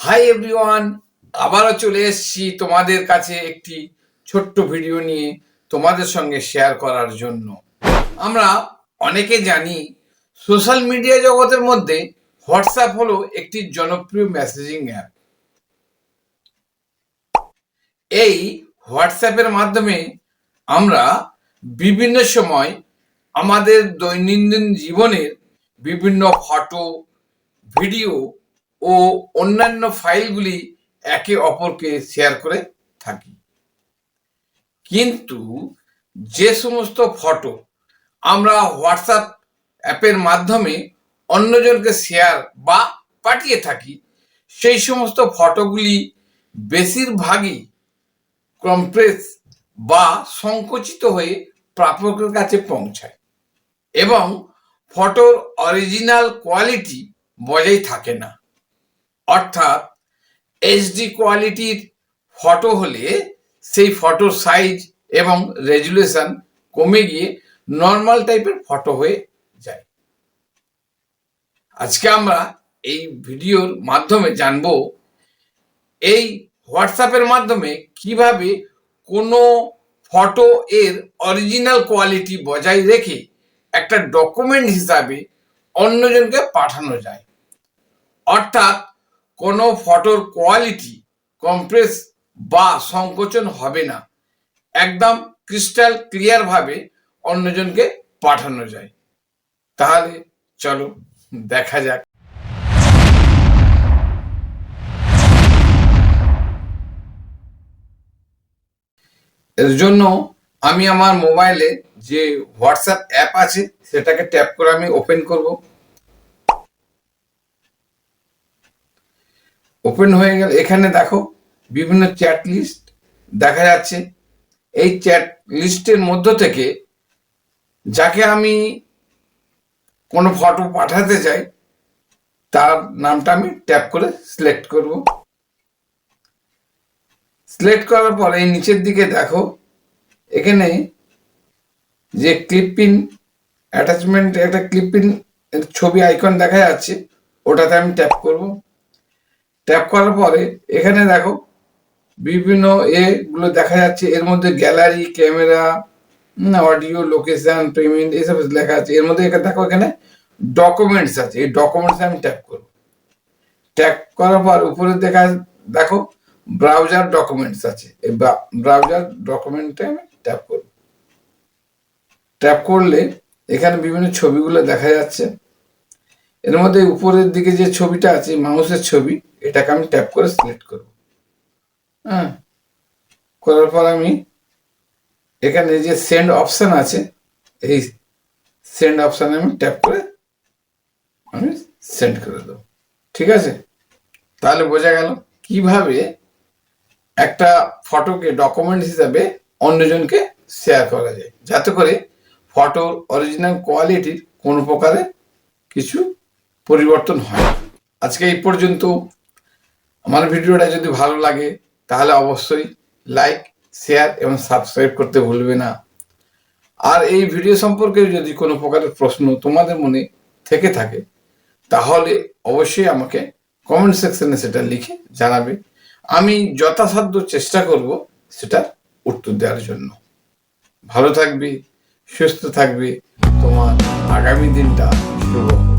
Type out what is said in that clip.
Hi everyone, আবারও চলে এসেছি তোমাদের কাছে একটি ছোট্ট ভিডিও নিয়ে তোমাদের সঙ্গে শেয়ার করার জন্য। আমরা অনেকে জানি সোশ্যাল মিডিয়া জগতের মধ্যে হোয়াটসঅ্যাপ হলো একটি জনপ্রিয় মেসেজিং অ্যাপ। এই হোয়াটসঅ্যাপের মাধ্যমে আমরা বিভিন্ন সময় আমাদের দৈনন্দিন জীবনের বিভিন্ন ফটো, ভিডিও ও অন্যান্য ফাইলগুলি একে অপরকে শেয়ার করে থাকি। কিন্তু যে সমস্ত ফটো আমরা হোয়াটসঅ্যাপ অ্যাপের মাধ্যমে অন্যজনকে শেয়ার বা পাঠিয়ে থাকি, সেই সমস্ত ফটোগুলি বেশিরভাগই কম্প্রেস বা সংকুচিত হয়ে প্রাপকের কাছে পৌঁছায় এবং ফটোর অরিজিনাল কোয়ালিটি বজায় থাকে না। অর্থাৎ এইচডি কোয়ালিটির ফটো হলে সেই ফটোর সাইজ এবং রেজুলেশন কমে গিয়ে নর্মাল টাইপের ফটো হয়ে যায়। আজকে আমরা এই ভিডিওর মাধ্যমে জানবো এই হোয়াটসঅ্যাপের মাধ্যমে কিভাবে কোনো ফটো এর অরিজিনাল কোয়ালিটি বজায় রেখে একটা ডকুমেন্ট হিসাবে অন্যজনকে পাঠানো যায়। অর্থাৎ কোনো ফটোর কোয়ালিটি কম্প্রেস বা সংকোচন হবে না, একদম ক্রিস্টাল ক্লিয়ার ভাবে অন্যজনকে পাঠানো যায়। তাহলে চলো দেখা যাক। এর জন্য আমি আমার মোবাইলে যে হোয়াটসঅ্যাপ অ্যাপ আছে সেটাকে ট্যাপ করে আমি ওপেন করব। ওপেন হয়ে গেল, এখানে দেখো বিভিন্ন চ্যাট লিস্ট দেখা যাচ্ছে। এই চ্যাট লিস্টের মধ্য থেকে যাকে আমি কোনো ফটো পাঠাতে চাই তার নামটা আমি ট্যাপ করে সিলেক্ট করব। সিলেক্ট করার পরে এই নিচের দিকে দেখো এখানে যে ক্লিপিং অ্যাটাচমেন্ট একটা ক্লিপিং ছবি আইকন দেখা যাচ্ছে, ওটাতে আমি ট্যাপ করব। ট্যাপ করার পরে এখানে দেখো বিভিন্ন এগুলো দেখা যাচ্ছে। এর মধ্যে gallery, camera, audio, location, payment এইসব লেখা আছে। এর মধ্যে এখানে দেখো এখানে ডকুমেন্টস আছে, এই ডকুমেন্টসে আমি ট্যাপ করব। ট্যাপ করার পর উপরে দেখো ব্রাউজার ডকুমেন্টস আছে, এই ব্রাউজার ডকুমেন্টে আমি ট্যাপ করব। ট্যাপ করলে এখানে বিভিন্ন ছবিগুলো দেখা যাচ্ছে। এর মধ্যে উপরের দিকে যে ছবিটা আছে মাউসের ছবি, এটাকে আমি ট্যাপ করে সিলেক্ট করব। করার পর আমি এখানে যে সেন্ড অপশন আছে, এই সেন্ড অপশনে আমি ট্যাপ করে আমি সেন্ড করে দেবো। ঠিক আছে, তাহলে বোঝা গেল কিভাবে একটা ফটোকে ডকুমেন্ট হিসাবে অন্যজনকে শেয়ার করা যায়, যাতে করে ফটোর অরিজিনাল কোয়ালিটির কোনো প্রকারে কিছু পরিবর্তন হয়। আজকে এই পর্যন্ত। আমার ভিডিওটা যদি ভালো লাগে তাহলে অবশ্যই লাইক, শেয়ার এবং সাবস্ক্রাইব করতে ভুলবে না। আর এই ভিডিও সম্পর্কে যদি কোনো প্রকারের প্রশ্ন তোমাদের মনে থেকে থাকে তাহলে অবশ্যই আমাকে কমেন্ট সেকশনে সেটা লিখে জানাবে। আমি যথাসাধ্য চেষ্টা করব সেটা উত্তর দেওয়ার জন্য। ভালো থাকবে, সুস্থ থাকবে, তোমার আগামী দিনটা শুভ।